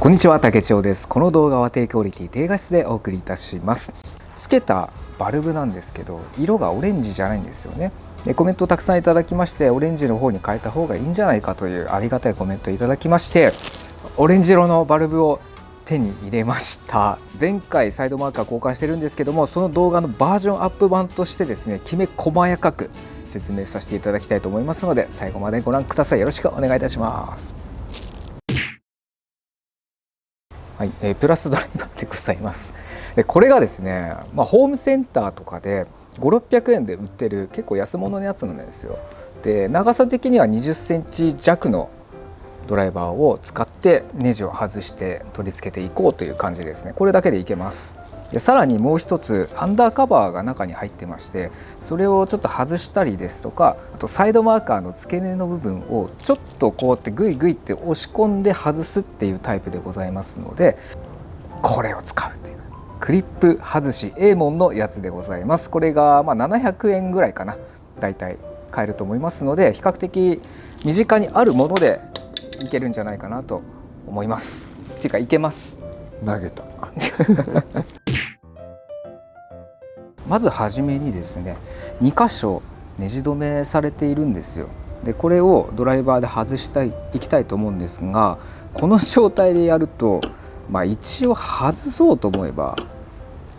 こんにちは、竹千代です。この動画は低クオリティ低画質でお送りいたします。つけたバルブなんですけど、色がオレンジじゃないんですよね。でコメントをたくさんいただきまして、オレンジの方に変えた方がいいんじゃないかというありがたいコメントをいただきまして、オレンジ色のバルブを手に入れました。前回サイドマーカー交換してるんですけども、その動画のバージョンアップ版としてですね、きめ細やかく説明させていただきたいと思いますので、最後までご覧ください。よろしくお願いいたします。はい、プラスドライバーでございます。でこれがですね、ホームセンターとかで5、600円で売ってる結構安物のやつなんですよ。で長さ的には20センチ弱のドライバーを使ってネジを外して取り付けていこうという感じですね。これだけでいけます。でさらにもう一つアンダーカバーが中に入ってまして、それをちょっと外したりですとか、あとサイドマーカーの付け根の部分をちょっとこうやってグイグイって押し込んで外すっていうタイプでございますので、これを使うっていうクリップ外し A 門のやつでございます。これが700円ぐらいかな、だいたい買えると思いますので、比較的身近にあるものでいけるんじゃないかなと思います。っていうかいけます。投げたまずはじめにですね、2箇所ネジ止めされているんですよ。でこれをドライバーで外していきたいと思うんですが、この状態でやると、一応外そうと思えば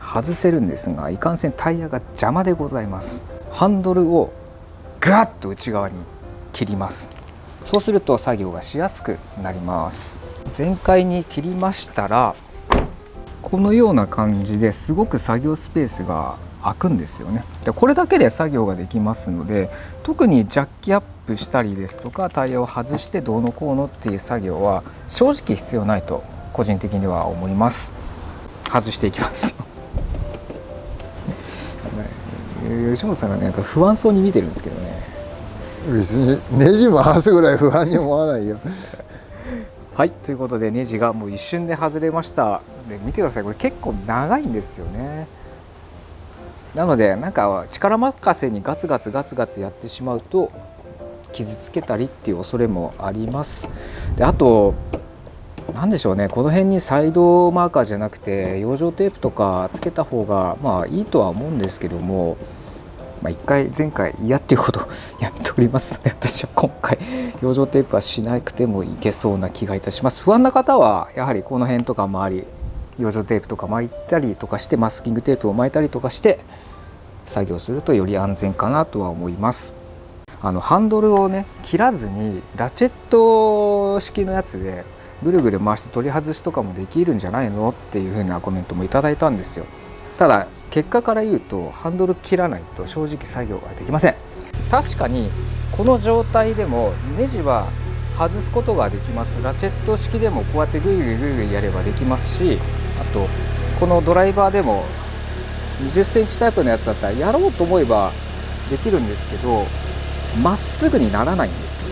外せるんですが、いかんせんタイヤが邪魔でございます。ハンドルをガッと内側に切ります。そうすると作業がしやすくなります。全開に切りましたら、このような感じですごく作業スペースが空くんですよね。でこれだけで作業ができますので、特にジャッキアップしたりですとかタイヤを外してどうのこうのっていう作業は正直必要ないと個人的には思います。外していきます吉本さんがね、なんか不安そうに見てるんですけどね。別にネジ回すぐらい不安に思わないよはい、ということでネジがもう一瞬で外れました。で見てください、これ結構長いんですよね。なのでなんか力任せにガツガツやってしまうと傷つけたりっていう恐れもあります。であと何でしょうね、この辺にサイドマーカーじゃなくて養生テープとかつけた方がいいとは思うんですけども、前回嫌っていうほどやっておりますので、私は今回養生テープはしなくてもいけそうな気がいたします。不安な方はやはりこの辺とか周り養生テープとか巻いたりとかして、マスキングテープを巻いたりとかして作業するとより安全かなとは思います。ハンドルをね切らずにラチェット式のやつでぐるぐる回して取り外しとかもできるんじゃないのっていう風なコメントもいただいたんですよ。ただ結果から言うとハンドル切らないと正直作業ができません。確かにこの状態でもネジは外すことができます。ラチェット式でもこうやってグイグイグイグイやればできますし、あとこのドライバーでも20センチタイプのやつだったらやろうと思えばできるんですけど、まっすぐにならないんですよ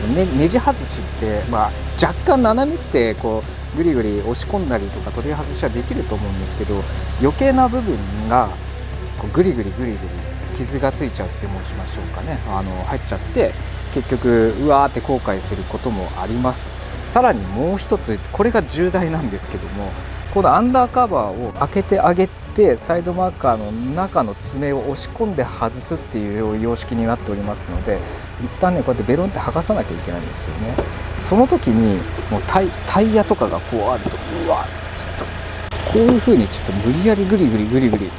ね。ネジ外しって、若干斜めってこうグリグリ押し込んだりとか取り外しはできると思うんですけど、余計な部分がこうグリグリ傷がついちゃうって申しましょうかね、入っちゃって結局うわーって後悔することもあります。さらにもう一つ、これが重大なんですけども、このアンダーカバーを開けてあげてサイドマーカーの中の爪を押し込んで外すっていう様式になっておりますので、一旦ねこうやってベロンって剥がさなきゃいけないんですよね。その時にもうタイヤとかがこうあると、うわちょっとこういう風にちょっと無理やりグリグリ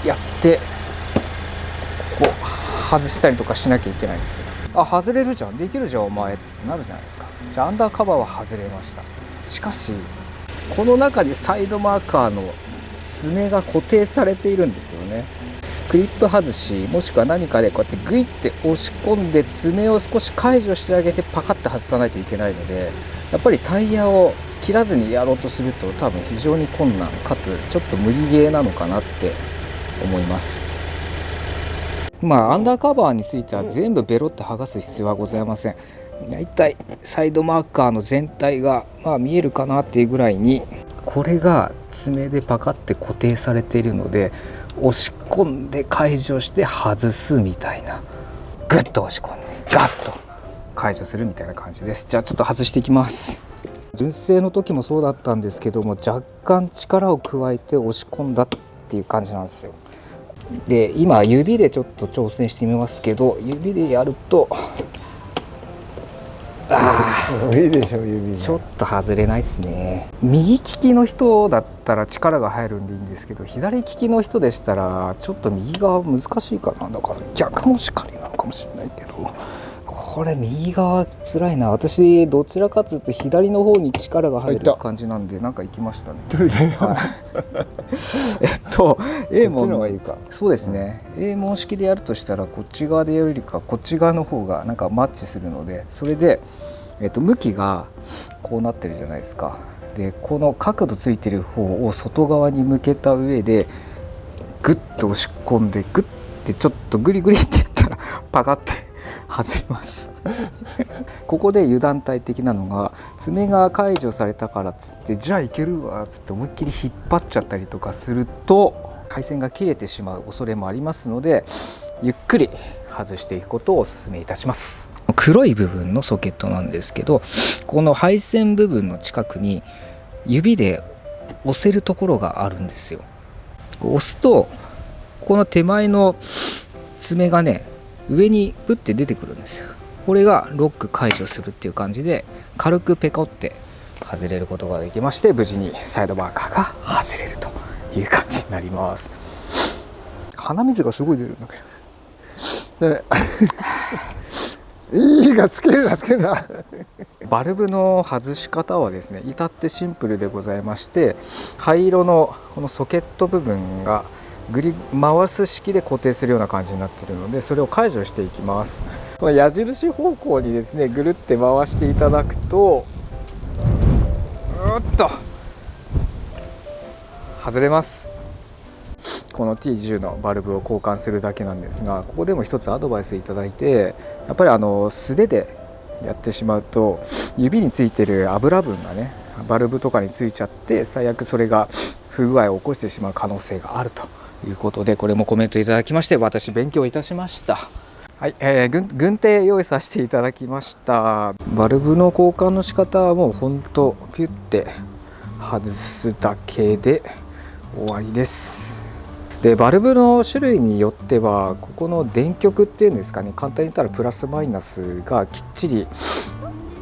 やってこう外したりとかしなきゃいけないんですよ。あ、外れるじゃん、できるじゃんお前ってなるじゃないですか。じゃあアンダーカバーは外れました。しかしこの中にサイドマーカーの爪が固定されているんですよね。クリップ外しもしくは何かでこうやってグイって押し込んで爪を少し解除してあげてパカッと外さないといけないので、やっぱりタイヤを切らずにやろうとすると多分非常に困難かつちょっと無理ゲーなのかなって思います。アンダーカバーについては全部ベロって剥がす必要はございません。だいたいサイドマーカーの全体が見えるかなっていうぐらいに、これが爪でパカって固定されているので、押し込んで解除して外すみたいな、グッと押し込んでガッと解除するみたいな感じです。じゃあちょっと外していきます。純正の時もそうだったんですけども、若干力を加えて押し込んだっていう感じなんですよ。で今指でちょっと挑戦してみますけど、指でやると無理でしょ指で。ちょっと外れないですね。右利きの人だったら力が入るんでいいんですけど、左利きの人でしたらちょっと右側難しいかな。だから逆もしかりなのかもしれないけど、これ右側つらいな。私どちらかというと左の方に力が入る感じなんで、なんか行きましたね。A 門のがいいか。そうですね、A 門式でやるとしたらこっち側でやるよりかこっち側の方がなんかマッチするので、それで、向きがこうなってるじゃないですか。でこの角度ついてる方を外側に向けた上でグッと押し込んで、グッてちょっとグリグリってやったらパカッて外れますここで油断大敵なのが、爪が解除されたからっつってじゃあいけるわっつって思いっきり引っ張っちゃったりとかすると配線が切れてしまう恐れもありますので、ゆっくり外していくことをお勧めいたします。黒い部分のソケットなんですけど、この配線部分の近くに指で押せるところがあるんですよ。押すとこの手前の爪がね上にプッて出てくるんですよ。これがロック解除するっていう感じで軽くペコって外れることができまして、無事にサイドバーカーが外れるという感じになります。鼻水がすごい出るんだけどいいがつけるなバルブの外し方はですね至ってシンプルでございまして、灰色のこのソケット部分がぐり回す式で固定するような感じになっているので、それを解除していきます。この矢印方向にですねぐるって回していただくと外れます。この T10 のバルブを交換するだけなんですが、ここでも一つアドバイスいただいて、やっぱり素手でやってしまうと指についてる油分がねバルブとかについちゃって、最悪それが不具合を起こしてしまう可能性があるということで、これもコメントいただきまして私勉強いたしました。はい、軍手用意させていただきました。バルブの交換の仕方はもうほんとピュッて外すだけで終わりです。でバルブの種類によってはここの電極っていうんですかね、簡単に言ったらプラスマイナスがきっちり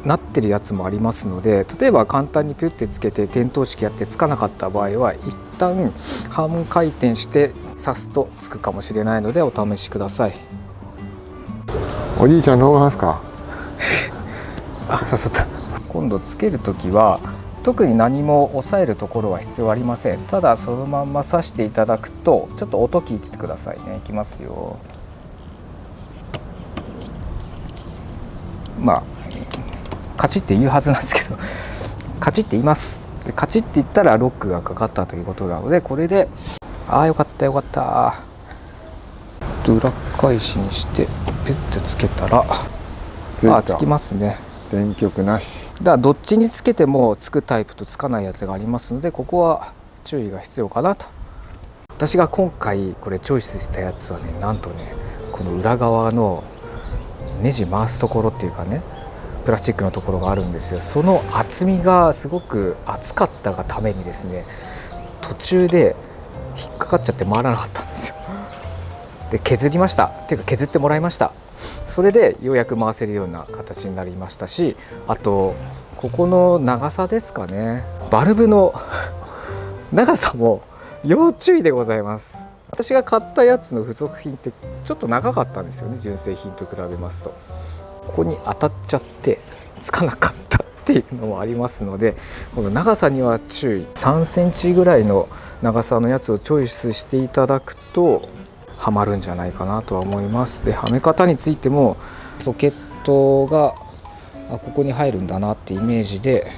なってるやつもありますので、例えば簡単にピュッてつけて点灯式やってつかなかった場合は一旦半回転して刺すとつくかもしれないのでお試しください。おじいちゃんローハウスか刺さった。今度つけるときは特に何も押さえるところは必要ありません。ただそのまんま刺していただくとちょっと音聞いててくださいね。いきますよ。まあカチッて言うはずなんですけどカチッて言います。でカチッて言ったらロックがかかったということなので、これでよかったよかった。裏返しにしてピュッてつけたらつきますね。電極なしだからどっちにつけてもつくタイプとつかないやつがありますので、ここは注意が必要かなと。私が今回これチョイスしたやつはね、なんとねこの裏側のネジ回すところっていうかね、プラスチックのところがあるんですよ。その厚みがすごく厚かったがためにですね、途中で引っかかっちゃって回らなかったんですよ。で削りましたっていうか削ってもらいました。それでようやく回せるような形になりましたし、あとここの長さですかね、バルブの長さも要注意でございます。私が買ったやつの付属品ってちょっと長かったんですよね、純正品と比べますと。ここに当たっちゃってつかなかったっていうのもありますので、この長さには注意。3センチぐらいの長さのやつをチョイスしていただくとはまるんじゃないかなとは思います。ではめ方についてもソケットがここに入るんだなってイメージで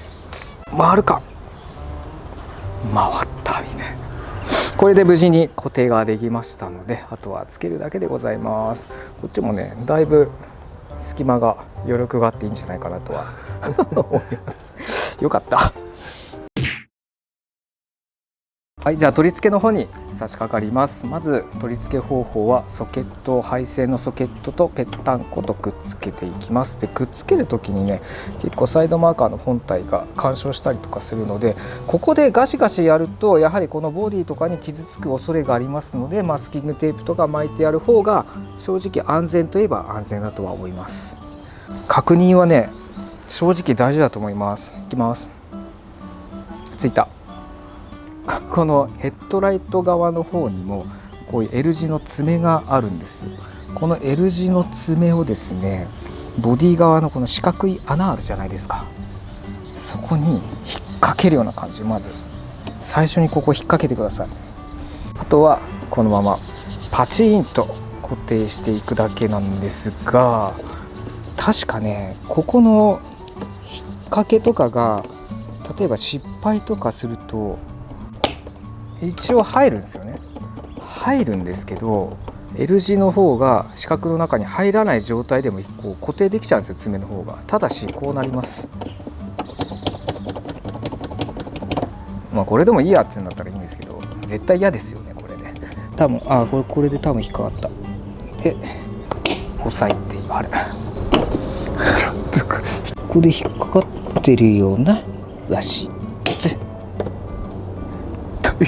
回るか回ったみたいな、これで無事に固定ができましたので、あとはつけるだけでございます。こっちもねだいぶ隙間が余力があっていいんじゃないかなとは思います。よかった。はい、じゃあ取り付けの方に差し掛かります。まず取り付け方法はソケット、配線のソケットとぺったんことくっつけていきます。でくっつける時にね、結構サイドマーカーの本体が干渉したりとかするので、ここでガシガシやるとやはりこのボディとかに傷つく恐れがありますので、マスキングテープとか巻いてやる方が正直安全といえば安全だとは思います。確認はね正直大事だと思います。いきます。ついた。このヘッドライト側の方にもこういう L 字の爪があるんですよ。この L 字の爪をですね、ボディ側のこの四角い穴あるじゃないですか、そこに引っ掛けるような感じ。まず最初にここ引っ掛けてください。あとはこのままパチンと固定していくだけなんですが、確かねここの引っ掛けとかが例えば失敗とかすると一応入るんですよね。入るんですけど L 字の方が四角の中に入らない状態でもこう固定できちゃうんですよ、爪の方が。ただしこうなります。まあこれでもいいやってんだったらいいんですけど、絶対嫌ですよねこれで。多分これで多分引っかかった。で押さえて、あれちょっとここで引っかかってるようなわし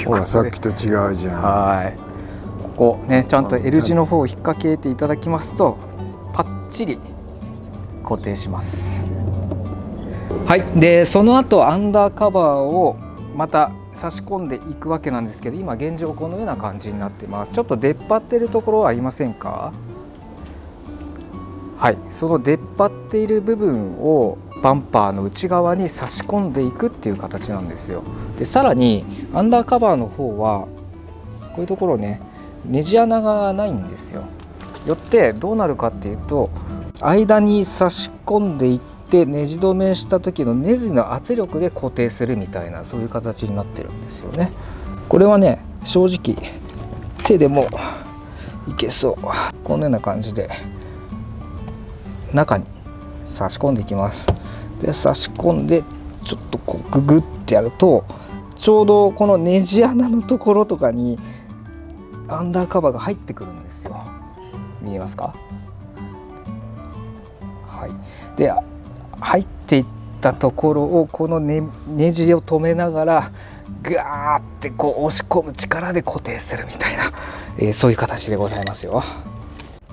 ほらさっきと違うじゃん。はい、ここねちゃんと L 字の方を引っ掛けていただきますとパッチリ固定します。はい、でその後アンダーカバーをまた差し込んでいくわけなんですけど、今現状このような感じになってます。ちょっと出っ張ってるところはありませんか？はい、その出っ張っている部分をバンパーの内側に差し込んでいくっていう形なんですよ。でさらにアンダーカバーの方はこういうところねネジ穴がないんですよ。よってどうなるかっていうと、間に差し込んでいってネジ止めした時のネジの圧力で固定するみたいな、そういう形になってるんですよね。これはね正直手でもいけそう。このような感じで中に差し込んでいきます。で差し込んでちょっとこうググってやると、ちょうどこのネジ穴のところとかにアンダーカバーが入ってくるんですよ。見えますか？はい、で入っていったところをこの ネジを止めながらガーってこう押し込む力で固定するみたいな、そういう形でございますよ。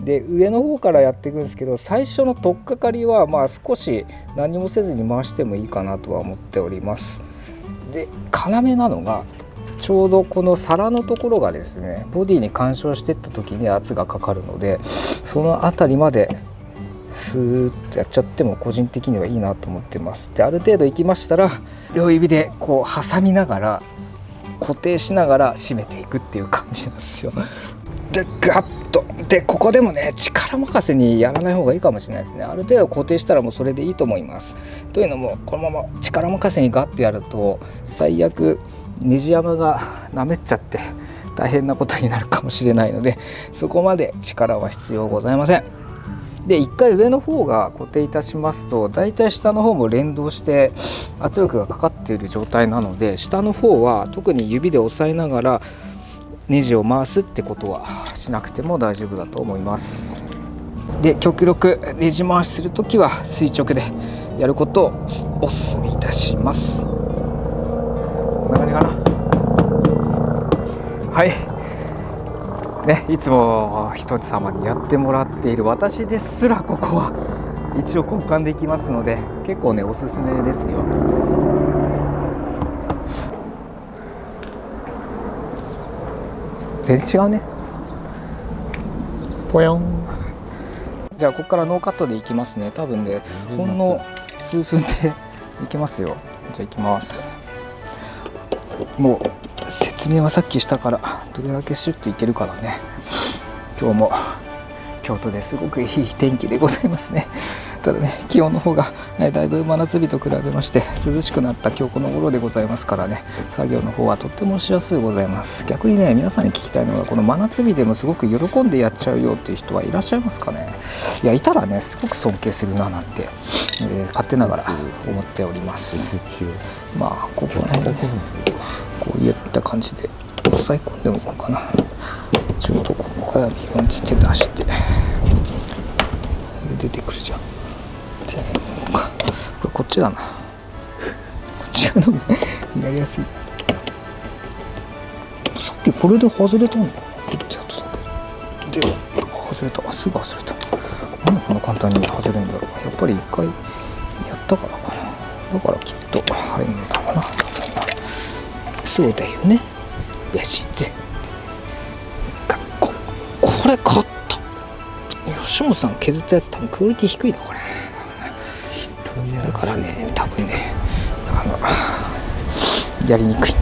で上の方からやっていくんですけど、最初の取っかかりはまあ少し何もせずに回してもいいかなとは思っております。で要なのがちょうどこの皿のところがですね、ボディに干渉していった時に圧がかかるので、その辺りまでスーッとやっちゃっても個人的にはいいなと思ってます。である程度いきましたら両指でこう挟みながら固定しながら締めていくっていう感じなんですよ。でガッとでここでもね力任せにやらない方がいいかもしれないですね。ある程度固定したらもうそれでいいと思います。というのもこのまま力任せにガッてやると最悪ネジ山がなめっちゃって大変なことになるかもしれないので、そこまで力は必要ございません。で1回上の方が固定いたしますと、だいたい下の方も連動して圧力がかかっている状態なので、下の方は特に指で押さえながらネジを回すってことはしなくても大丈夫だと思います。で極力ネジ回しするときは垂直でやることをお勧めいたします。こんな感じかな。はいね、いつも人様にやってもらっている私ですらここは一応交換できますので、結構ねおすすめですよ。全然違うね。ぽよん。じゃあここからノーカットでいきますね。多分ねほんの数分でいきますよ。じゃあいきます。もう説明はさっきしたからどれだけシュッといけるからね。今日も京都ですごくいい天気でございますね。ただね、気温の方が、だいぶ真夏日と比べまして涼しくなった今日この頃でございますからね、作業の方はとってもしやすいございます。逆にね、皆さんに聞きたいのは、この真夏日でもすごく喜んでやっちゃうよっていう人はいらっしゃいますかね。いや、いたらね、すごく尊敬するななんて、勝手ながら思っております。まあここはね、こういった感じで押さえ込んでもいいのかな。ちょうどここからビヨンつって出して出てくるじゃん。でこれこっちだな。こっちの方がやりやすい。さっきこれで外れたんだよな。ってやっただけで外れた。すぐ外れた。なんでこんな簡単に外れるんだろう。やっぱり一回やったからかな。だからきっと入るんだろうな。そうだよね。よしぜ。これ買った。吉本さん削ったやつ多分クオリティ低いなこれ。だからね、多分ね、やりにくいね。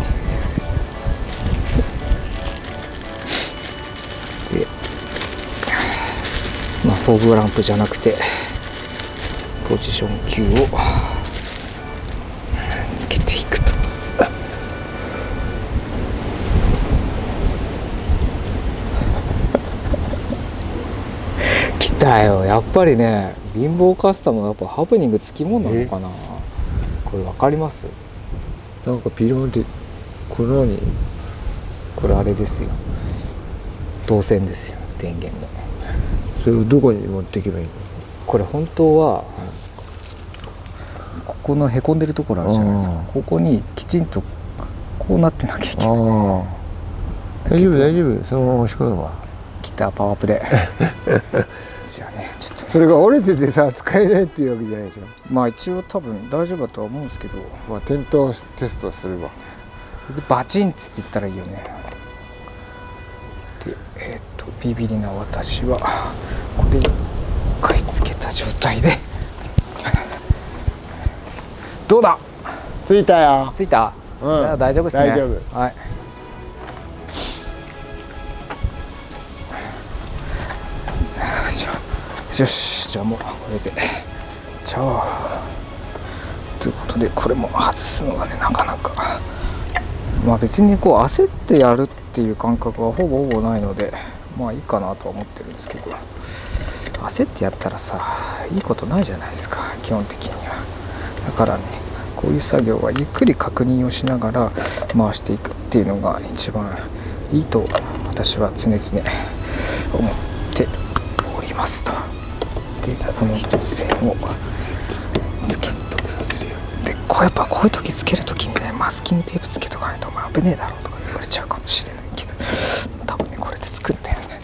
で、まあフォーグランプじゃなくてポジション球をつけていくと。来たよ。やっぱりね、貧乏カスタムはやっぱハプニングつきものなのかな。これ分かります？なんかピロンって、これ何？これあれですよ、導線ですよ、電源の。それをどこに持っていけばいいの？これ本当はここのへこんでるところあるじゃないですか。ここにきちんとこうなってなきゃいけない。大丈夫大丈夫、そのまま押し込むわ。来た、パワープレイじゃあね、ちょっとそれが折れててさ、使えないっていうわけじゃないでしょ。まあ一応多分大丈夫だとは思うんですけど、まあ点灯テストするわ。でバチンっつって言ったらいいよね。でビビリな私はこれを一回つけた状態でどうだ？ついたよ。ついた？うん、じゃあ大丈夫ですね。大丈夫。はい。よし、じゃあもうこれでじゃあということで、これも外すのがね、なかなかまあ別にこう焦ってやるっていう感覚はほぼないので、まあいいかなとは思ってるんですけど、焦ってやったらさ、いいことないじゃないですか、基本的には。だからね、こういう作業はゆっくり確認をしながら回していくっていうのが一番いいと私は常々思っておりますと。で、この導線をつけとさせるよ。で、こうやっぱこういう時つける時にね、マスキングテープつけとかないと危ねえだろうとか言われちゃうかもしれないけど、多分ねこれでつくんだよね。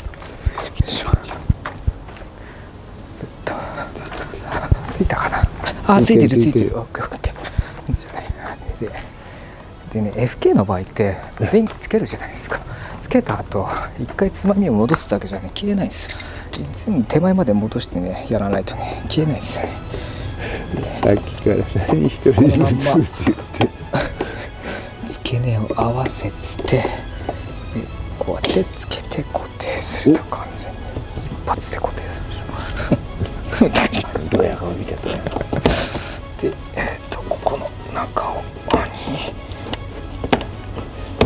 ついたかな。あ、ついてるついてる。オッケーオッケー。じゃあね、でね、FK の場合って電気つけるじゃないですか。つけた後一回つまみを戻すだけじゃね消えないんですよ。全部手前まで戻してねやらないとね消えないですよね。さっきから何一人で言って付け根を合わせて、でこうやってつけて固定すると完全に一発で固定するでしょ。どうや顔見てた。で、ここの中を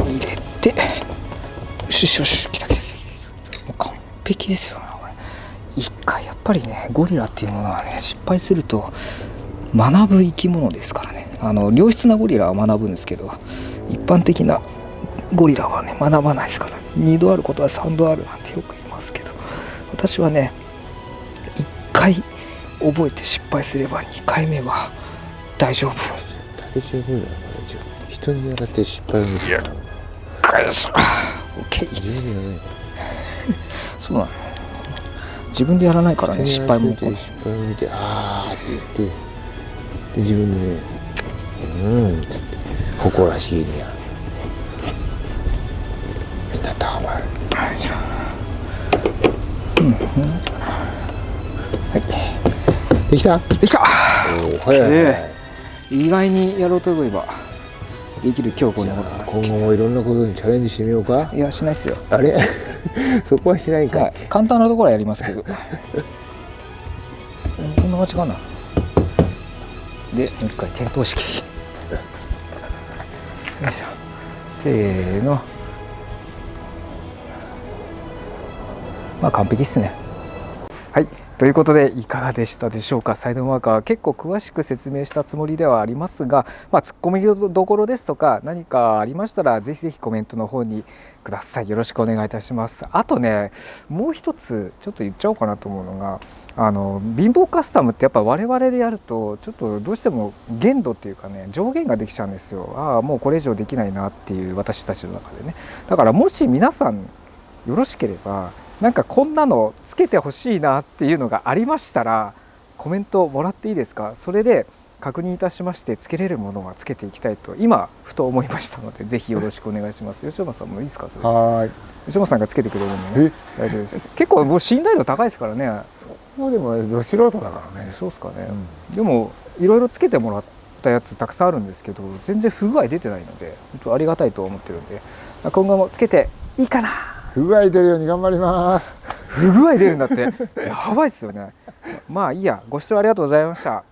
に入れて、よしよし、来た。もう完璧ですよねこれ。一回やっぱりね、ゴリラっていうものはね、失敗すると学ぶ生き物ですからね。良質なゴリラは学ぶんですけど、一般的なゴリラはね学ばないですから。2度あることは3度あるなんてよく言いますけど、私はね、1回覚えて失敗すれば2回目は大丈夫。大丈夫だよ。人にやられて失敗を見てたの。OK。自分でやらない。そうなの。自分でやらないからね、失敗も起こる。失敗を見て、あーって言って、で自分でね、つって誇らしげにやる。みんなたまる。はい、できた？できた。お早い。意外にやろうと思えばできる今日この頃なんですけど。今後もいろんなことにチャレンジしてみようか。いや、しないっすよ。あれそこはしないんかい、はい、簡単なところはやりますけどこんな感じかな。でもう一回点灯式よいしょ、せーの。まあ完璧っすね。はい、ということでいかがでしたでしょうか。サイドマーカー結構詳しく説明したつもりではありますが、ツッコミどころですとか何かありましたらぜひぜひコメントの方にください。よろしくお願いいたします。あとね、もう一つちょっと言っちゃおうかなと思うのが、貧乏カスタムってやっぱ我々でやるとちょっとどうしても限度っていうかね、上限ができちゃうんですよ。ああもうこれ以上できないなっていう、私たちの中でね。だからもし皆さんよろしければなんかこんなのつけてほしいなっていうのがありましたらコメントもらっていいですか。それで確認いたしましてつけれるものはつけていきたいと今ふと思いましたので、ぜひよろしくお願いします。吉本さんもいいですか。それはい、吉本さんがつけてくれるんでね、大丈夫です。結構もう信頼度高いですからね。もうでもど素人だからね。そうですかね、でもいろいろつけてもらったやつたくさんあるんですけど全然不具合出てないので本当ありがたいと思ってるんで、今後もつけていいかな。不具合出るように頑張ります。不具合出るんだってやばいっすよね。まあいいや、ご視聴ありがとうございました。